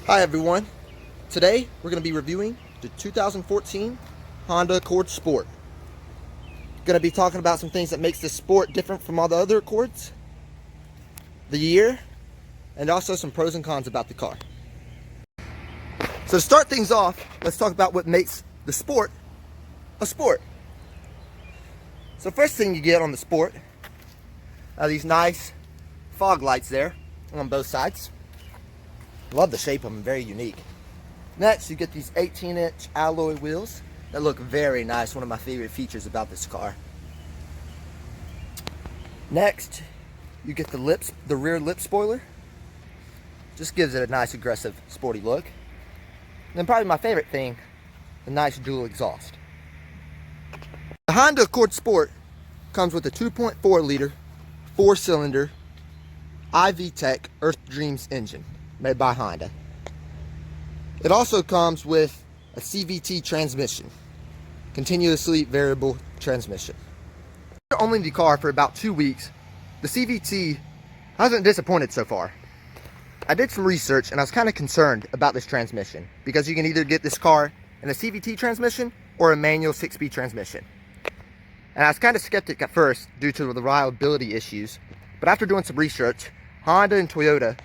Hi everyone. Today we're going to be reviewing the 2014 Honda Accord Sport. Going to be talking about some things that makes this Sport different from all the other Accords, the year, and also some pros and cons about the car. So to start things off, let's talk about what makes the Sport a Sport. So first thing you get on the Sport are these nice fog lights there on both sides. Love the shape of them, very unique. Next, you get these 18-inch alloy wheels that look very nice, one of my favorite features about this car. Next, you get the rear lip spoiler. Just gives it a nice, aggressive, sporty look. And then probably my favorite thing, the nice dual exhaust. The Honda Accord Sport comes with a 2.4-liter, 4-cylinder, iVTEC Earth Dreams engine made by Honda. It also comes with a CVT transmission, continuously variable transmission. After owning the car for about 2 weeks, the CVT hasn't disappointed so far. I did some research and I was kind of concerned about this transmission because you can either get this car in a CVT transmission or a manual 6-speed transmission. And I was kind of skeptic at first due to the reliability issues, but after doing some research, Honda and Toyota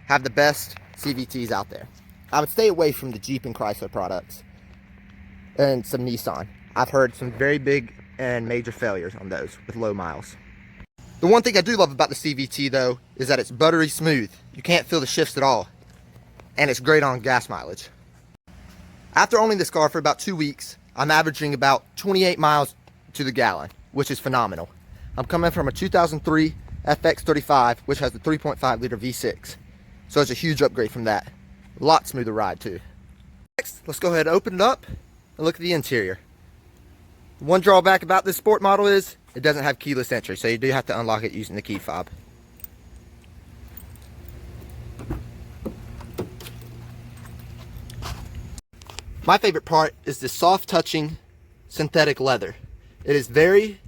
have the best CVTs out there. I would stay away from the Jeep and Chrysler products and some Nissan. I've heard some very big and major failures on those with low miles. The one thing I do love about the CVT though is that it's buttery smooth. You can't feel the shifts at all. And it's great on gas mileage. After owning this car for about 2 weeks, I'm averaging about 28 miles to the gallon, which is phenomenal. I'm coming from a 2003 FX35, which has the 3.5-liter V6. So it's a huge upgrade from that. A lot smoother ride too. Next, let's go ahead and open it up and look at the interior. One drawback about this Sport model is it doesn't have keyless entry, so you do have to unlock it using the key fob. My favorite part is the soft touching synthetic leather. It is very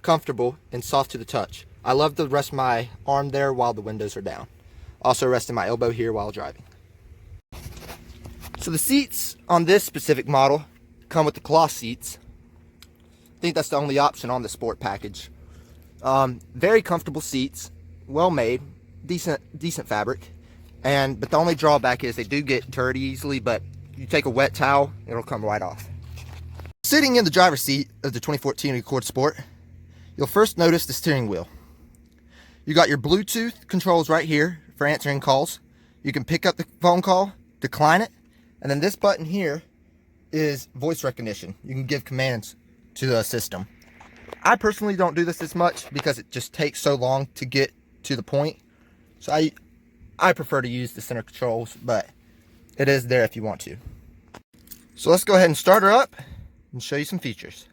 comfortable and soft to the touch. I love to rest my arm there while the windows are down. Also resting my elbow here while driving. So the seats on this specific model come with the cloth seats. I think that's the only option on the Sport package. Very comfortable seats, well made, decent fabric. But the only drawback is they do get dirty easily, but you take a wet towel, it'll come right off. Sitting in the driver's seat of the 2014 Accord Sport, you'll first notice the steering wheel. You got your Bluetooth controls right here for answering calls. You can pick up the phone call, decline it, and then this button here is voice recognition. You can give commands to the system. I personally don't do this as much because it just takes so long to get to the point. So I prefer to use the center controls, but it is there if you want to. So let's go ahead and start her up and show you some features.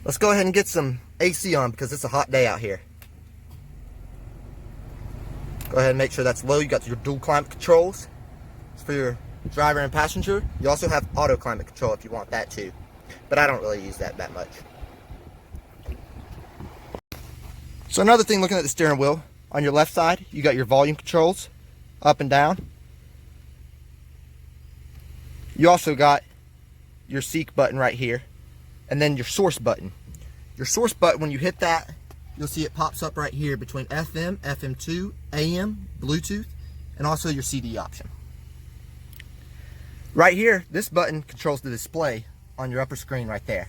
Let's go ahead and get some AC on because it's a hot day out here. Go ahead and make sure that's low. You got your dual climate controls. It's for your driver and passenger. You also have auto climate control if you want that too. But I don't really use that much. So another thing, looking at the steering wheel, on your left side, you got your volume controls, up and down. You also got your seek button right here, and then your source button. Your source button, when you hit that, you'll see it pops up right here between FM, FM2, AM, Bluetooth, and also your CD option. Right here, this button controls the display on your upper screen right there.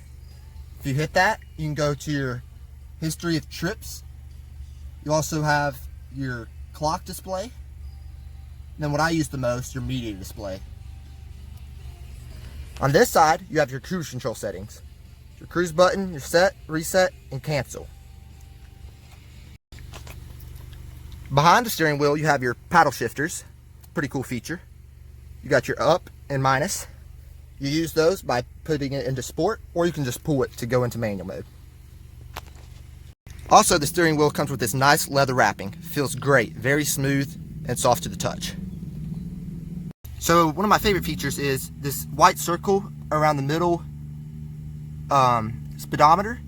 If you hit that, you can go to your history of trips. You also have your clock display. And then what I use the most, your media display. On this side, you have your cruise control settings. Your cruise button, your set, reset, and cancel. Behind the steering wheel, you have your paddle shifters. Pretty cool feature. You got your up and minus. You use those by putting it into sport, or you can just pull it to go into manual mode. Also, the steering wheel comes with this nice leather wrapping. Feels great, very smooth and soft to the touch. So one of my favorite features is this white circle around the middle speedometer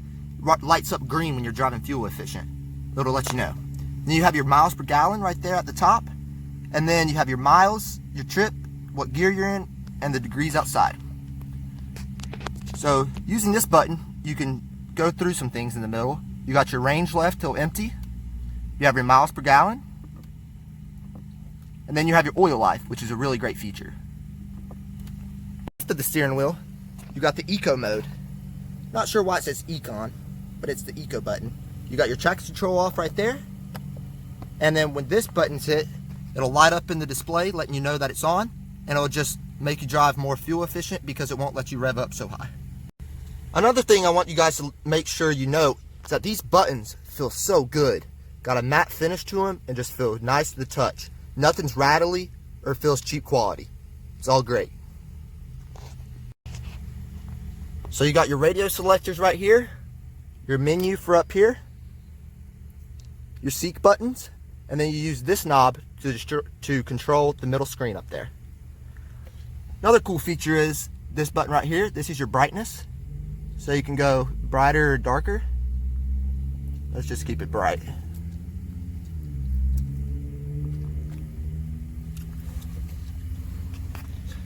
lights up green when you're driving fuel efficient. It'll let you know. Then you have your miles per gallon right there at the top. And then you have your miles, your trip, what gear you're in, and the degrees outside. So using this button, you can go through some things in the middle. You got your range left till empty. You have your miles per gallon. And then you have your oil life, which is a really great feature. Next to the steering wheel, you got the Eco mode. Not sure why it says Econ, but it's the Eco button. You got your traction control off right there. And then when this button's hit, it'll light up in the display letting you know that it's on, and it'll just make you drive more fuel efficient because it won't let you rev up so high. Another thing I want you guys to make sure you know is that these buttons feel so good. Got a matte finish to them and just feel nice to the touch. Nothing's rattly or feels cheap quality. It's all great. So you got your radio selectors right here, your menu for up here, your seek buttons, and then you use this knob to control the middle screen up there. Another cool feature is this button right here. This is your brightness. So you can go brighter or darker. Let's just keep it bright.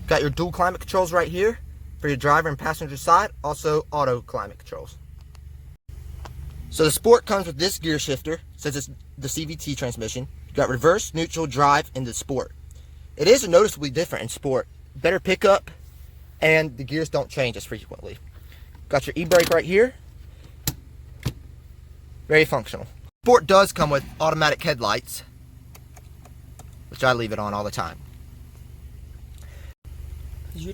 Got your dual climate controls right here for your driver and passenger side. Also auto climate controls. So the Sport comes with this gear shifter, since it's the CVT transmission. You got reverse, neutral, drive, and the Sport. It is noticeably different in Sport. Better pickup, and the gears don't change as frequently. Got your e-brake right here. Very functional. Sport does come with automatic headlights, which I leave it on all the time.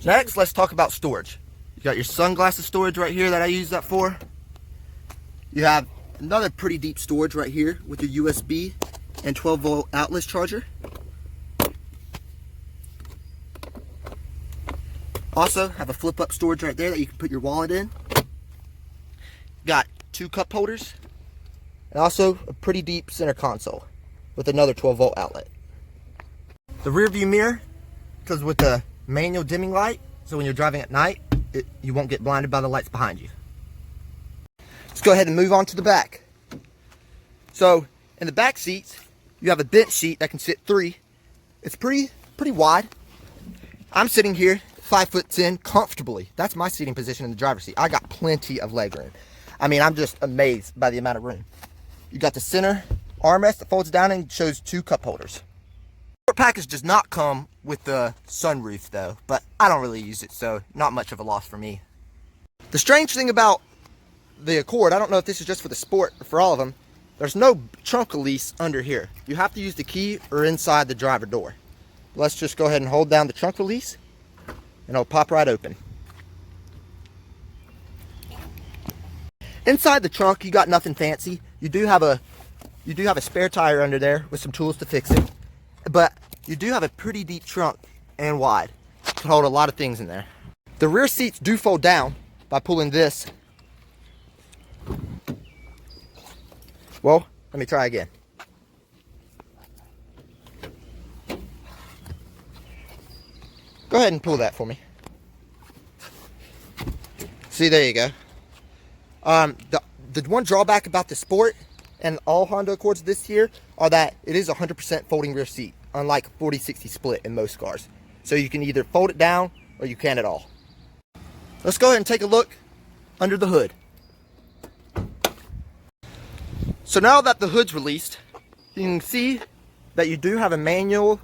Next, let's talk about storage. You got your sunglasses storage right here that I use that for. You have another pretty deep storage right here with your USB and 12-volt outlet charger. Also have a flip-up storage right there that you can put your wallet in. Got 2 cup holders and also a pretty deep center console with another 12-volt outlet. The rear view mirror comes with the manual dimming light, so when you're driving at night, you won't get blinded by the lights behind you. Let's go ahead and move on to the back. So in the back seats, you have a bench seat that can sit 3. It's pretty wide. I'm sitting here 5'10" comfortably. That's my seating position in the driver's seat. I got plenty of leg room. I mean, I'm just amazed by the amount of room. You got the center armrest that folds down and shows 2 cup holders. The package does not come with the sunroof though, but I don't really use it, so not much of a loss for me. The strange thing about the Accord, I don't know if this is just for the Sport or for all of them, there's no trunk release under here. You have to use the key or inside the driver door. Let's just go ahead and hold down the trunk release and it'll pop right open. Inside the trunk, you got nothing fancy. You do have a spare tire under there with some tools to fix it. But you do have a pretty deep trunk and wide. It can hold a lot of things in there. The rear seats do fold down by pulling this. Well, let me try again. Go ahead and pull that for me. See, there you go. The one drawback about the Sport and all Honda Accords this year are that it is 100% folding rear seat, unlike 40-60 split in most cars. So you can either fold it down or you can't at all. Let's go ahead and take a look under the hood. So now that the hood's released, you can see that you do have a manual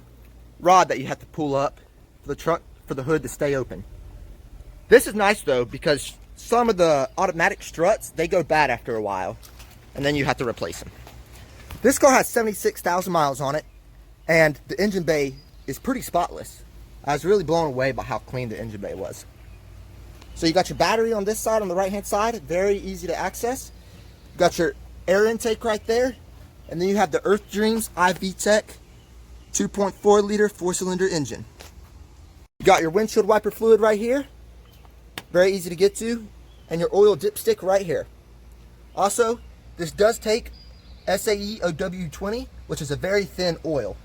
rod that you have to pull up for the trunk for the hood to stay open. This is nice though, because some of the automatic struts, they go bad after a while, and then you have to replace them. This car has 76,000 miles on it, and the engine bay is pretty spotless. I was really blown away by how clean the engine bay was. So you got your battery on this side, on the right hand side, very easy to access. You got your air intake right there, and then you have the Earth Dreams iVTEC 2.4 liter 4-cylinder engine. You got your windshield wiper fluid right here, very easy to get to, and your oil dipstick right here. Also, this does take SAE OW20, which is a very thin oil.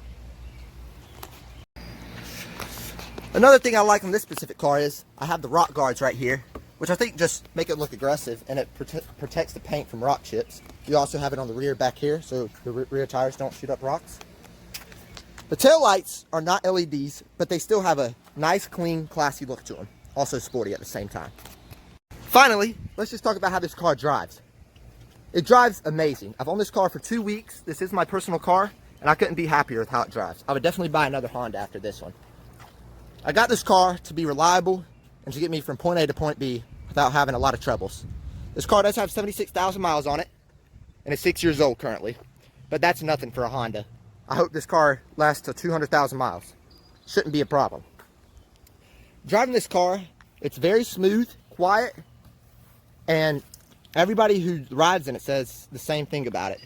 Another thing I like on this specific car is I have the rock guards right here which I think just make it look aggressive, and it protects the paint from rock chips. You also have it on the rear back here, so the rear tires don't shoot up rocks. The tail lights are not LEDs, but they still have a nice, clean, classy look to them. Also sporty at the same time. Finally, let's just talk about how this car drives. It drives amazing. I've owned this car for 2 weeks. This is my personal car, and I couldn't be happier with how it drives. I would definitely buy another Honda after this one. I got this car to be reliable and to get me from point A to point B without having a lot of troubles. This car does have 76,000 miles on it, and it's 6 years old currently, but that's nothing for a Honda. I hope this car lasts to 200,000 miles. Shouldn't be a problem. Driving this car, it's very smooth, quiet, and everybody who rides in it says the same thing about it.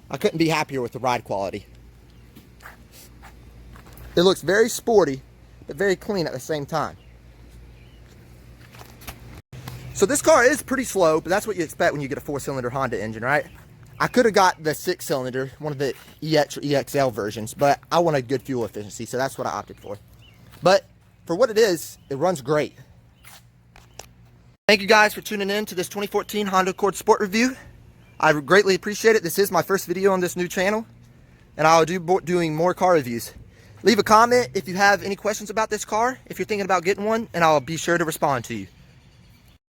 I couldn't be happier with the ride quality. It looks very sporty, but very clean at the same time. So this car is pretty slow, but that's what you expect when you get a 4-cylinder Honda engine, right? I could have got the 6-cylinder, one of the EX or EXL versions, but I wanted good fuel efficiency, so that's what I opted for. But for what it is, it runs great. Thank you guys for tuning in to this 2014 Honda Accord Sport review. I greatly appreciate it. This is my first video on this new channel, and I'll do doing more car reviews. Leave a comment if you have any questions about this car, if you're thinking about getting one, and I'll be sure to respond to you.